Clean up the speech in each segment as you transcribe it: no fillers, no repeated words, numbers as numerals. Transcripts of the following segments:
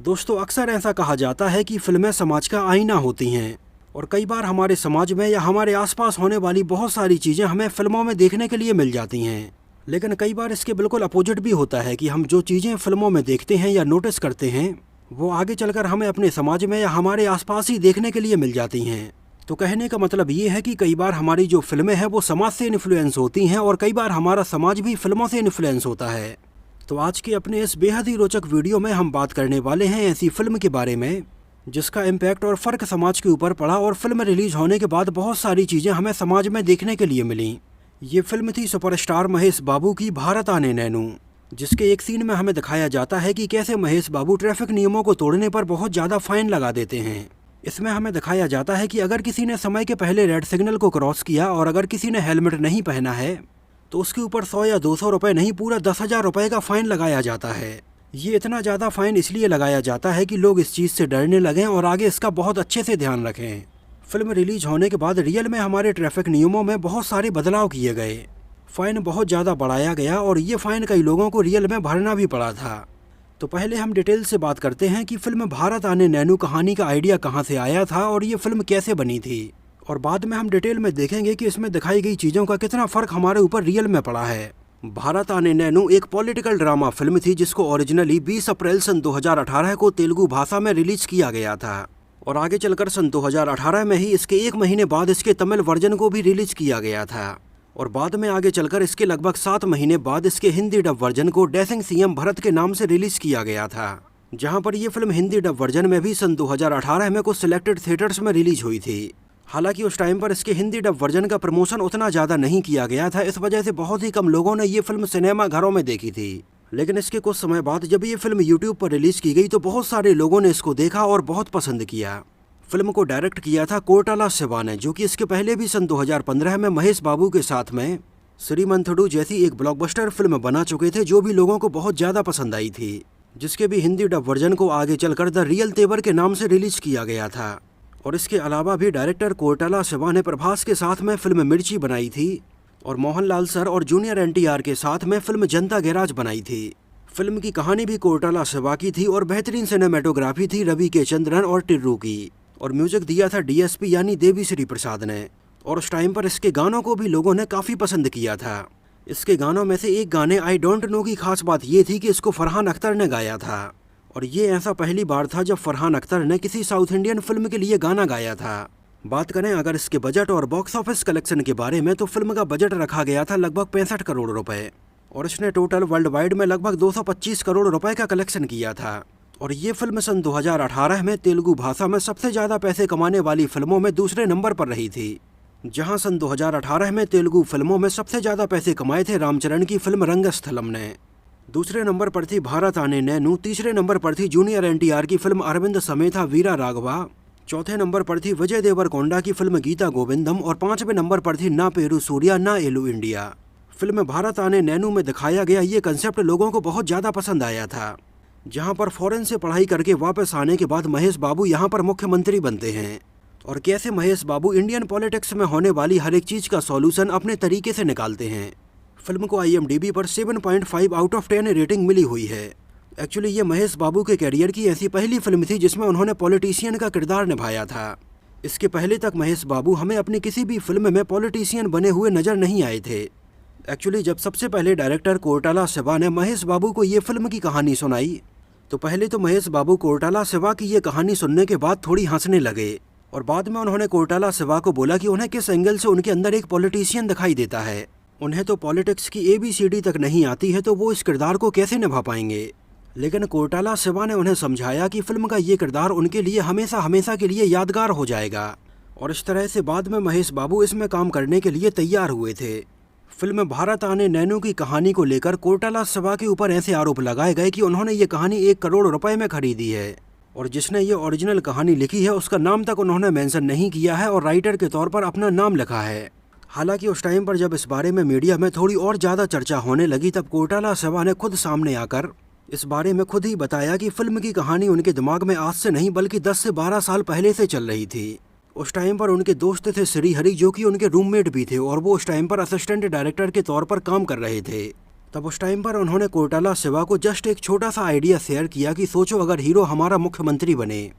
दोस्तों, अक्सर ऐसा कहा जाता है कि फिल्में समाज का आईना होती हैं और कई बार हमारे समाज में या हमारे आसपास होने वाली बहुत सारी चीज़ें हमें फिल्मों में देखने के लिए मिल जाती हैं। लेकिन कई बार इसके बिल्कुल अपोजिट भी होता है कि हम जो चीज़ें फिल्मों में देखते हैं या नोटिस करते हैं वो आगे चलकर हमें अपने समाज में या हमारे आसपास ही देखने के लिए मिल जाती हैं। तो कहने का मतलब ये है कि कई बार हमारी जो फिल्में हैं वो समाज से इन्फ्लुएंस होती हैं और कई बार हमारा समाज भी फिल्मों से इन्फ्लुएंस होता है। तो आज के अपने इस बेहद ही रोचक वीडियो में हम बात करने वाले हैं ऐसी फिल्म के बारे में जिसका इम्पैक्ट और फ़र्क समाज के ऊपर पड़ा और फिल्म रिलीज होने के बाद बहुत सारी चीज़ें हमें समाज में देखने के लिए मिली। ये फिल्म थी सुपरस्टार महेश बाबू की भारत आने नैनू, जिसके एक सीन में हमें दिखाया जाता है कि कैसे महेश बाबू ट्रैफिक नियमों को तोड़ने पर बहुत ज़्यादा फाइन लगा देते हैं। इसमें हमें दिखाया जाता है कि अगर किसी ने समय के पहले रेड सिग्नल को क्रॉस किया और अगर किसी ने हेलमेट नहीं पहना है तो उसके ऊपर 100 या 200 रुपये नहीं, पूरा 10,000 रुपये का फ़ाइन लगाया जाता है। ये इतना ज़्यादा फाइन इसलिए लगाया जाता है कि लोग इस चीज़ से डरने लगें और आगे इसका बहुत अच्छे से ध्यान रखें। फिल्म रिलीज होने के बाद रियल में हमारे ट्रैफिक नियमों में बहुत सारे बदलाव किए गए, फ़ाइन बहुत ज़्यादा बढ़ाया गया और ये फ़ाइन कई लोगों को रियल में भरना भी पड़ा था। तो पहले हम डिटेल से बात करते हैं कि फिल्म भारत आने नैनू कहानी का आइडिया कहाँ से आया था और ये फिल्म कैसे बनी थी, और बाद में हम डिटेल में देखेंगे कि इसमें दिखाई गई चीज़ों का कितना फ़र्क हमारे ऊपर रियल में पड़ा है। भारत आने नैनू एक पॉलिटिकल ड्रामा फिल्म थी जिसको ओरिजिनली 20 अप्रैल सन 2018 को तेलुगु भाषा में रिलीज किया गया था और आगे चलकर सन 2018 में ही इसके 1 महीने बाद इसके तमिल वर्जन को भी रिलीज किया गया था और बाद में आगे चलकर इसके लगभग 7 महीने बाद इसके हिंदी डब वर्जन को डैशिंग सीएम भरत के नाम से रिलीज किया गया था, जहां पर यह फिल्म हिंदी डब वर्जन में भी सन 2018 में कुछ सिलेक्टेड थिएटर्स में रिलीज हुई थी। हालांकि उस टाइम पर इसके हिंदी डब वर्जन का प्रमोशन उतना ज़्यादा नहीं किया गया था, इस वजह से बहुत ही कम लोगों ने ये फिल्म सिनेमा घरों में देखी थी। लेकिन इसके कुछ समय बाद जब ये फिल्म यूट्यूब पर रिलीज की गई तो बहुत सारे लोगों ने इसको देखा और बहुत पसंद किया। फिल्म को डायरेक्ट किया था कोर्टाला शिवा ने, जो कि इसके पहले भी सन 2015 में महेश बाबू के साथ में श्रीमंथडू जैसी एक ब्लॉकबस्टर फिल्म बना चुके थे, जो भी लोगों को बहुत ज़्यादा पसंद आई थी, जिसके भी हिंदी डब वर्जन को आगे चलकर द रियल तेवर के नाम से रिलीज किया गया था। और इसके अलावा भी डायरेक्टर कोर्टाला शिवा ने प्रभास के साथ में फिल्म मिर्ची बनाई थी और मोहनलाल सर और जूनियर एनटीआर के साथ में फिल्म जनता गैराज बनाई थी। फिल्म की कहानी भी कोर्टाला शिवा की थी और बेहतरीन सिनेमेटोग्राफी थी रवि के चंद्रन और टिर्रू की, और म्यूजिक दिया था डीएसपी यानी देवी श्री प्रसाद ने। और उस टाइम पर इसके गानों को भी लोगों ने काफ़ी पसंद किया था। इसके गानों में से एक गाने आई डोंट नो की खास बात ये थी कि इसको फरहान अख्तर ने गाया था और ये ऐसा पहली बार था जब फरहान अख्तर ने किसी साउथ इंडियन फिल्म के लिए गाना गाया था। बात करें अगर इसके बजट और बॉक्स ऑफिस कलेक्शन के बारे में तो फिल्म का बजट रखा गया था लगभग 65 करोड़ रुपए और इसने टोटल वर्ल्ड वाइड में लगभग 225 करोड़ रुपए का कलेक्शन किया था। और ये फिल्म सन 2018 में तेलुगु भाषा में सबसे ज़्यादा पैसे कमाने वाली फिल्मों में दूसरे नंबर पर रही थी, जहाँ सन 2018 में तेलुगु फिल्मों में सबसे ज़्यादा पैसे कमाए थे रामचरण की फिल्म रंगस्थलम ने। दूसरे नंबर पर थी भारत आने नैनू, तीसरे नंबर पर थी जूनियर एनटीआर की फिल्म अरविंद समेता वीरा राघवा, चौथे नंबर पर थी विजय देवरकोंडा की फिल्म गीता गोविंदम और 5वें नंबर पर थी ना पेरू सूर्या ना एलू इंडिया। फिल्म भारत आने नैनू में दिखाया गया ये कंसेप्ट लोगों को बहुत ज़्यादा पसंद आया था, जहां पर फॉरेन से पढ़ाई करके वापस आने के बाद महेश बाबू यहां पर मुख्यमंत्री बनते हैं और कैसे महेश बाबू इंडियन पॉलिटिक्स में होने वाली हर एक चीज़ का सॉल्यूशन अपने तरीके से निकालते हैं। फिल्म को IMDb पर 7.5 आउट ऑफ 10 रेटिंग मिली हुई है। एक्चुअली ये महेश बाबू के करियर की ऐसी पहली फिल्म थी जिसमें उन्होंने पॉलिटिशियन का किरदार निभाया था। इसके पहले तक महेश बाबू हमें अपनी किसी भी फिल्म में पॉलिटिशियन बने हुए नज़र नहीं आए थे। एक्चुअली जब सबसे पहले डायरेक्टर कोर्टाला शिवा ने महेश बाबू को ये फिल्म की कहानी सुनाई तो पहले तो महेश बाबू कोर्टाला शिवा की ये कहानी सुनने के बाद थोड़ी हंसने लगे और बाद में उन्होंने कोर्टाला शिवा को बोला कि उन्हें किस एंगल से उनके अंदर एक पॉलिटिशियन दिखाई देता है। उन्हें तो पॉलिटिक्स की ABCD तक नहीं आती है तो वो इस किरदार को कैसे निभा पाएंगे। लेकिन कोर्टाला शिवा ने उन्हें समझाया कि फिल्म का ये किरदार उनके लिए हमेशा हमेशा के लिए यादगार हो जाएगा और इस तरह से बाद में महेश बाबू इसमें काम करने के लिए तैयार हुए थे। फिल्म भारत आने नैनू की कहानी को लेकर कोर्टाला शिवा के ऊपर ऐसे आरोप लगाए गए कि उन्होंने ये कहानी 1 करोड़ रुपए में खरीदी है और जिसने ये ओरिजिनल कहानी लिखी है उसका नाम तक उन्होंने मेंशन नहीं किया है और राइटर के तौर पर अपना नाम लिखा है। हालांकि उस टाइम पर जब इस बारे में मीडिया में थोड़ी और ज़्यादा चर्चा होने लगी तब कोर्टाला शिवा ने खुद सामने आकर इस बारे में खुद ही बताया कि फिल्म की कहानी उनके दिमाग में आज से नहीं बल्कि 10 से 12 साल पहले से चल रही थी। उस टाइम पर उनके दोस्त थे श्री हरि, जो कि उनके रूममेट भी थे और वो उस टाइम पर असिस्टेंट डायरेक्टर के तौर पर काम कर रहे थे। तब उस टाइम पर उन्होंने कोर्टाला शिवा को जस्ट एक छोटा सा आइडिया शेयर किया कि सोचो अगर हीरो हमारा मुख्यमंत्री बने।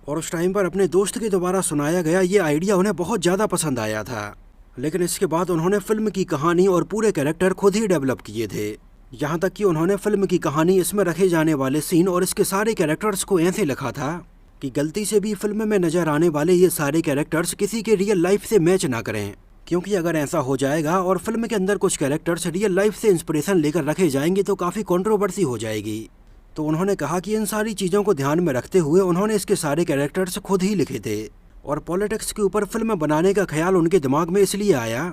और उस टाइम पर अपने दोस्त के द्वारा सुनाया गया ये आइडिया उन्हें बहुत ज़्यादा पसंद आया था। लेकिन इसके बाद उन्होंने फिल्म की कहानी और पूरे कैरेक्टर खुद ही डेवलप किए थे। यहाँ तक कि उन्होंने फिल्म की कहानी, इसमें रखे जाने वाले सीन और इसके सारे कैरेक्टर्स को ऐसे लिखा था कि गलती से भी फिल्म में नजर आने वाले ये सारे कैरेक्टर्स किसी के रियल लाइफ से मैच ना करें, क्योंकि अगर ऐसा हो जाएगा और फिल्म के अंदर कुछ कैरेक्टर्स रियल लाइफ से इंस्पिरेशन लेकर रखे जाएंगे तो काफ़ी कंट्रोवर्सी हो जाएगी। तो उन्होंने कहा कि इन सारी चीज़ों को ध्यान में रखते हुए उन्होंने इसके सारे कैरेक्टर्स खुद ही लिखे थे। और पॉलिटिक्स के ऊपर फिल्म बनाने का ख्याल उनके दिमाग में इसलिए आया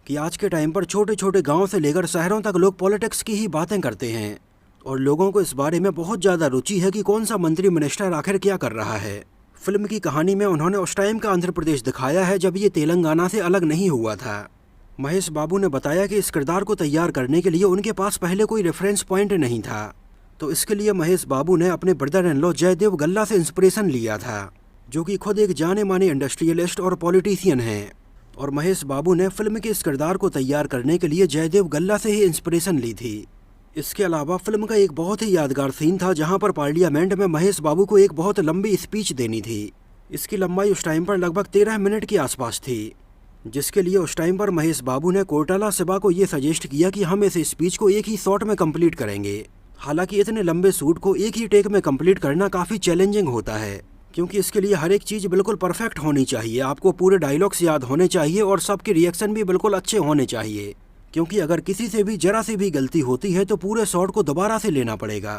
कि आज के टाइम पर छोटे छोटे गाँव से लेकर शहरों तक लोग पॉलिटिक्स की ही बातें करते हैं और लोगों को इस बारे में बहुत ज़्यादा रुचि है कि कौन सा मंत्री मिनिस्टर आखिर क्या कर रहा है। फिल्म की कहानी में उन्होंने उस टाइम का आंध्र प्रदेश दिखाया है जब ये तेलंगाना से अलग नहीं हुआ था। महेश बाबू ने बताया कि इस किरदार को तैयार करने के लिए उनके पास पहले कोई रेफरेंस पॉइंट नहीं था, तो इसके लिए महेश बाबू ने अपने ब्रदर इन लॉ जयदेव गल्ला से इंस्पिरेशन लिया था, जो कि खुद एक जाने माने इंडस्ट्रियलिस्ट और पॉलिटिशियन हैं। और महेश बाबू ने फिल्म के इस किरदार को तैयार करने के लिए जयदेव गल्ला से ही इंस्पिरेशन ली थी। इसके अलावा फिल्म का एक बहुत ही यादगार सीन था जहां पर पार्लियामेंट में महेश बाबू को एक बहुत लंबी स्पीच देनी थी। इसकी लंबाई उस टाइम पर लगभग 13 मिनट के आसपास थी, जिसके लिए उस टाइम पर महेश बाबू ने कोर्टाला शिवा को ये सजेस्ट किया कि हम इस स्पीच को एक ही शॉट में कंप्लीट करेंगे। हालांकि इतने लंबे शूट को एक ही टेक में कंप्लीट करना काफ़ी चैलेंजिंग होता है, क्योंकि इसके लिए हर एक चीज़ बिल्कुल परफेक्ट होनी चाहिए, आपको पूरे डायलॉग्स याद होने चाहिए और सबके रिएक्शन भी बिल्कुल अच्छे होने चाहिए, क्योंकि अगर किसी से भी जरा सी भी गलती होती है तो पूरे शॉट को दोबारा से लेना पड़ेगा।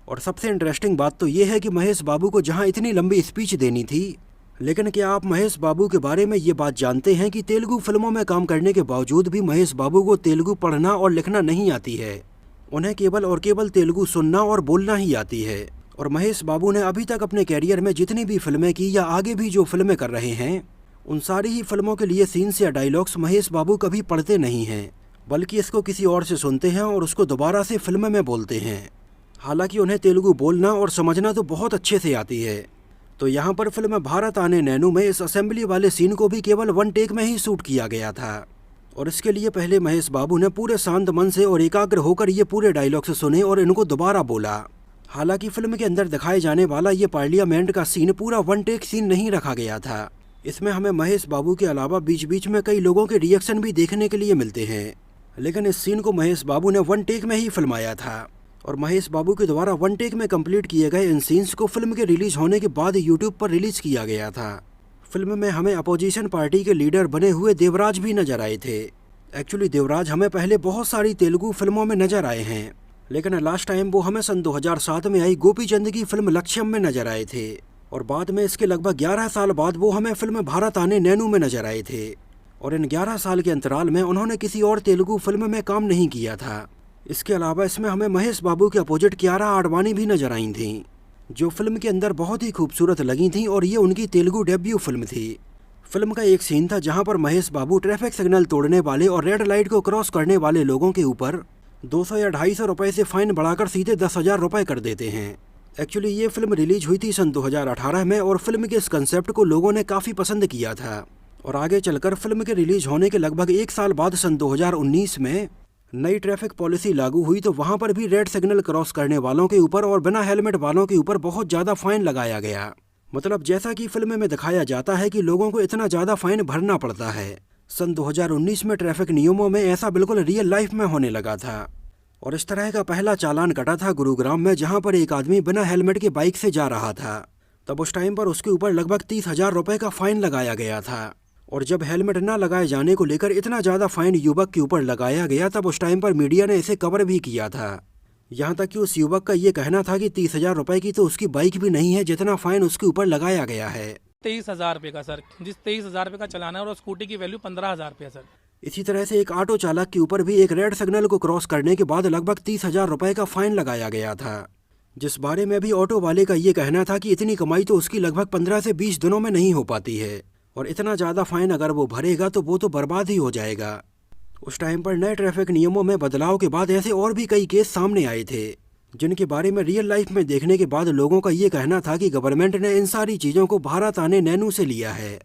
और सबसे इंटरेस्टिंग बात तो ये है कि महेश बाबू को जहाँ इतनी लंबी स्पीच देनी थी, लेकिन क्या आप महेश बाबू के बारे में ये बात जानते हैं कि तेलुगु फिल्मों में काम करने के बावजूद भी महेश बाबू को तेलुगु पढ़ना और लिखना नहीं आती है। उन्हें केवल और केवल तेलुगु सुनना और बोलना ही आती है। और महेश बाबू ने अभी तक अपने कैरियर में जितनी भी फिल्में की या आगे भी जो फिल्में कर रहे हैं, उन सारी ही फिल्मों के लिए सीन्स या डायलॉग्स महेश बाबू कभी पढ़ते नहीं हैं, बल्कि इसको किसी और से सुनते हैं और उसको दोबारा से फिल्म में बोलते हैं। हालांकि उन्हें तेलुगु बोलना और समझना तो बहुत अच्छे से आती है। तो यहाँ पर फिल्म भारत आने नैनू में इस असेंबली वाले सीन को भी केवल 1 टेक में ही शूट किया गया था। और इसके लिए पहले महेश बाबू ने पूरे शांत मन से और एकाग्र होकर ये पूरे डायलॉग्स सुने और इनको दोबारा बोला। हालांकि फिल्म के अंदर दिखाए जाने वाला ये पार्लियामेंट का सीन पूरा 1 टेक सीन नहीं रखा गया था। इसमें हमें महेश बाबू के अलावा बीच बीच में कई लोगों के रिएक्शन भी देखने के लिए मिलते हैं, लेकिन इस सीन को महेश बाबू ने 1 टेक में ही फिल्माया था। और महेश बाबू के द्वारा 1 टेक में कंप्लीट किए गए इन सीन्स को फिल्म के रिलीज होने के बाद यूट्यूब पर रिलीज किया गया था। फिल्म में हमें अपोजिशन पार्टी के लीडर बने हुए देवराज भी नजर आए थे। एक्चुअली देवराज हमें पहले बहुत सारी तेलुगु फिल्मों में नजर आए हैं, लेकिन लास्ट टाइम वो हमें सन 2007 में आई गोपीचंद की फिल्म लक्ष्यम में नजर आए थे। और बाद में इसके लगभग 11 साल बाद वो हमें फिल्म भारत आने नैनू में नजर आए थे। और इन 11 साल के अंतराल में उन्होंने किसी और तेलुगु फिल्म में काम नहीं किया था। इसके अलावा इसमें हमें महेश बाबू के अपोजिट कियारा आडवाणी भी नजर आई थी, जो फिल्म के अंदर बहुत ही खूबसूरत लगी थी और ये उनकी तेलुगु डेब्यू फिल्म थी। फिल्म का एक सीन था जहां पर महेश बाबू ट्रैफिक सिग्नल तोड़ने वाले और रेड लाइट को क्रॉस करने वाले लोगों के ऊपर 200 या 250 रुपये से फाइन बढ़ाकर सीधे 10,000 रुपये कर देते हैं। एक्चुअली ये फिल्म रिलीज हुई थी सन 2018 में और फिल्म के इस कंसेप्ट को लोगों ने काफ़ी पसंद किया था। और आगे चलकर फिल्म के रिलीज होने के लगभग 1 साल बाद सन 2019 में नई ट्रैफिक पॉलिसी लागू हुई, तो वहां पर भी रेड सिग्नल क्रॉस करने वालों के ऊपर और बिना हेलमेट वालों के ऊपर बहुत ज़्यादा फाइन लगाया गया। मतलब जैसा कि फिल्म में दिखाया जाता है कि लोगों को इतना ज़्यादा फाइन भरना पड़ता है। सन 2019 में ट्रैफिक नियमों में ऐसा बिल्कुल रियल लाइफ में होने लगा था। और इस तरह का पहला चालान कटा था गुरुग्राम में, जहां पर एक आदमी बिना हेलमेट के बाइक से जा रहा था। तब उस टाइम पर उसके ऊपर लगभग 30,000 रुपये का फाइन लगाया गया था। और जब हेलमेट न लगाए जाने को लेकर इतना ज़्यादा फाइन युवक के ऊपर लगाया गया, तब उस टाइम पर मीडिया ने इसे कवर भी किया था। यहाँ तक कि उस युवक का ये कहना था कि 30,000 रुपये की तो उसकी बाइक भी नहीं है जितना फाइन उसके ऊपर लगाया गया है। 23,000 रुपये का सर, जिस 23,000 रुपये का चलाना है और स्कूटी की वैल्यू 15,000 रुपये सर। इसी तरह से एक ऑटो चालक के ऊपर भी एक रेड सिग्नल को क्रॉस करने के बाद लगभग 30,000 रुपये का फाइन लगाया गया था, जिस बारे में भी ऑटो वाले का ये कहना था कि इतनी कमाई तो उसकी लगभग 15 से 20 दिनों में नहीं हो पाती है और इतना ज़्यादा फाइन अगर वो भरेगा तो वो तो बर्बाद ही हो जाएगा। उस टाइम पर नए ट्रैफिक नियमों में बदलाव के बाद ऐसे और भी कई केस सामने आए थे, जिनके बारे में रियल लाइफ में देखने के बाद लोगों का ये कहना था कि गवर्नमेंट ने इन सारी चीज़ों को भारत आने नैनू से लिया है।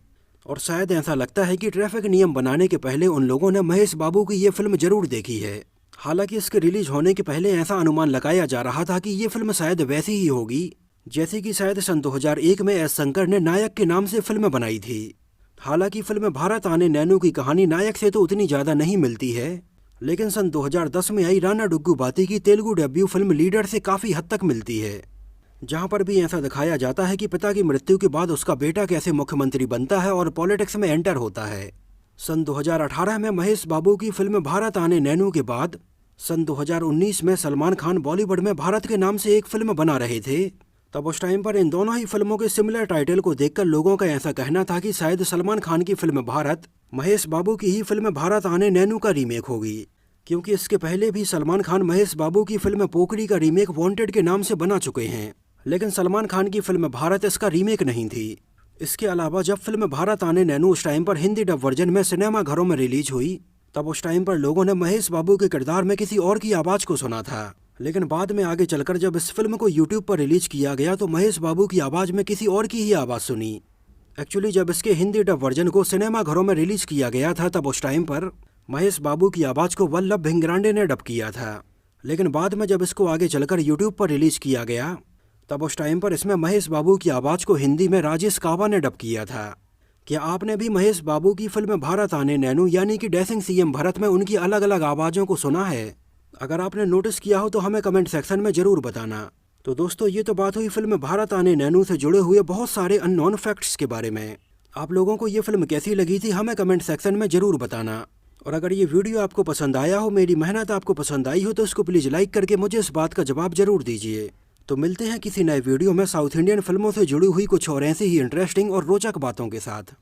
और शायद ऐसा लगता है कि ट्रैफिक नियम बनाने के पहले उन लोगों ने महेश बाबू की ये फिल्म जरूर देखी है। हालांकि इसके रिलीज होने के पहले ऐसा अनुमान लगाया जा रहा था कि ये फिल्म शायद वैसी ही होगी जैसे कि शायद सन 2001 में एस शंकर ने नायक के नाम से फिल्म बनाई थी। हालांकि फिल्म भारत आने नैनू की कहानी नायक से तो उतनी ज़्यादा नहीं मिलती है, लेकिन सन 2010 में आई राना डुग्गुबाती की तेलुगु डेब्यू फिल्म लीडर से काफ़ी हद तक मिलती है, जहां पर भी ऐसा दिखाया जाता है कि पिता की मृत्यु के बाद उसका बेटा कैसे मुख्यमंत्री बनता है और पॉलिटिक्स में एंटर होता है। सन 2018 में महेश बाबू की फिल्म भारत आने नैनू के बाद सन 2019 में सलमान खान बॉलीवुड में भारत के नाम से एक फिल्म बना रहे थे। तब उस टाइम पर इन दोनों ही फिल्मों के सिमिलर टाइटल को देखकर लोगों का ऐसा कहना था कि शायद सलमान खान की फिल्म भारत महेश बाबू की ही फिल्म भारत आने नैनू का रीमेक होगी, क्योंकि इसके पहले भी सलमान खान महेश बाबू की फिल्म पोकरी का रीमेक वांटेड के नाम से बना चुके हैं, लेकिन सलमान खान की फिल्म भारत इसका रीमेक नहीं थी। इसके अलावा जब फिल्म भारत आने नैनू उस टाइम पर हिंदी डब वर्जन में सिनेमा घरों में रिलीज हुई, तब उस टाइम पर लोगों ने महेश बाबू के किरदार में किसी और की आवाज़ को सुना था, लेकिन बाद में आगे चलकर जब इस फिल्म को यूट्यूब पर रिलीज किया गया तो महेश बाबू की आवाज़ में किसी और की ही आवाज़ सुनी। एक्चुअली जब इसके हिंदी डब वर्जन को सिनेमा घरों में रिलीज किया गया था तब उस टाइम पर महेश बाबू की आवाज़ को वल्लभ भिंगरांडे ने डब किया था, लेकिन बाद में जब इसको आगे चलकर यूट्यूब पर रिलीज किया गया तब उस टाइम पर इसमें महेश बाबू की आवाज़ को हिंदी में राजेश कावा ने डब किया था। क्या आपने भी महेश बाबू की फिल्म भारत आने नैनू यानी कि डैशिंग सीएम भरत में उनकी अलग अलग आवाज़ों को सुना है? अगर आपने नोटिस किया हो तो हमें कमेंट सेक्शन में ज़रूर बताना। तो दोस्तों, ये तो बात हुई फिल्म भारत आने नैनू से जुड़े हुए बहुत सारे अननोन फैक्ट्स के बारे में। आप लोगों को ये फिल्म कैसी लगी थी हमें कमेंट सेक्शन में ज़रूर बताना। और अगर ये वीडियो आपको पसंद आया हो, मेरी मेहनत आपको पसंद आई हो, तो इसको प्लीज़ लाइक करके मुझे इस बात का जवाब ज़रूर दीजिए। तो मिलते हैं किसी नए वीडियो में साउथ इंडियन फिल्मों से जुड़ी हुई कुछ और ऐसी ही इंटरेस्टिंग और रोचक बातों के साथ।